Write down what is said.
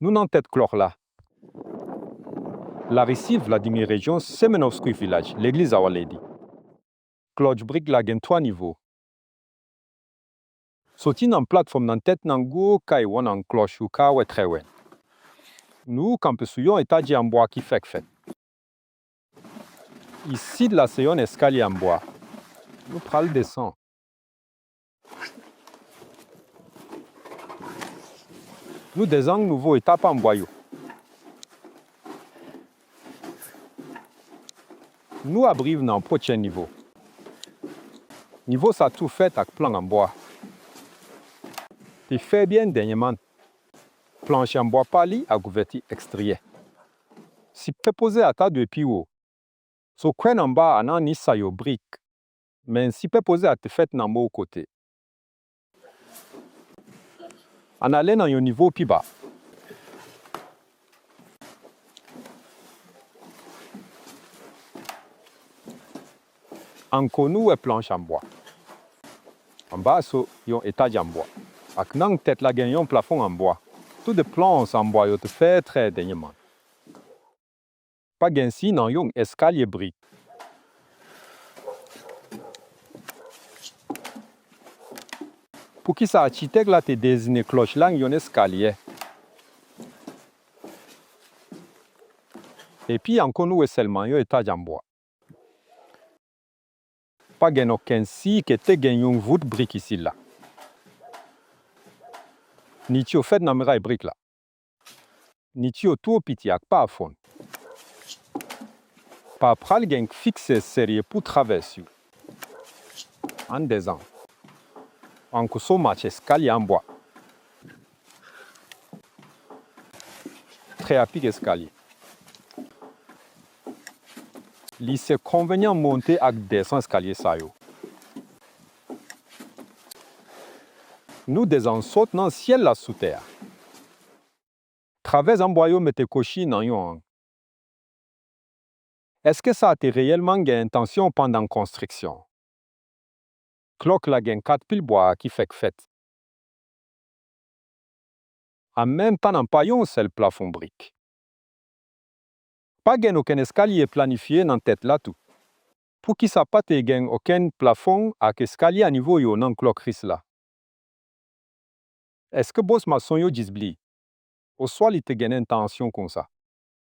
Nous n'en tête clore là. La récit Vladimir Région, Semenovsky Village, l'église Our Lady. Cloche brick la gen 3 niveaux. Sautin en plateforme dans tête nango kai won en cloche ou ka we très wen. Nous campesouillons étage en bois qui fait. Ici de la seyon escalier en bois. Nous pral descend. Nous descendons nouveau étape en boyau. Nous abrive dans le prochain niveau. Niveau ça tout fait avec plan en bois. Tu fais bien dernièrement. Planche en bois pali à couverture extérieur. Si tu poser à ta de piwo. So kwen en bas anan ni sa yo brique. Mais si tu poser à te fait dans mon côté. En allant dans un niveau plus bas. Encore nous est planche en bois. En bas, so yon étage en bois. Ak nan tête la gen yon plafond en bois. Tout de planches en bois yo te fait très dernièrement. Pas gen si nan yon escalier brique. Pour qui ça architecte là te désigné cloche là yon escalier. Et puis encore nous est seulement yon étage en bois. Pas gen aucun si que te gen yon voûte brique ici là. Ni ti au fait nan muraille brique là. Ni ti au tout piti ak pas à fond. Pas pral gen fixe sérieux pour traverser. En descend. En so match escalier en bois. Très rapide escalier. C'est convenient monter avec descendre escalier ça yo. Nous descendons saute dans le ciel là sous terre. Travers en boyau mette cochi dans yon. Est-ce que ça a été réellement une intention pendant la construction? Cloque la gen 4 piles bois qui fait fête. En même temps, en pas yon seul plafond brique. Pas gen aucun escalier planifié dans tête là tout. Pour qui ça pas te gen aucun plafond avec escalier à niveau yo nan cloque ris là. Est-ce que boss maçon yo disbli? Ou soit il te gen intention comme ça?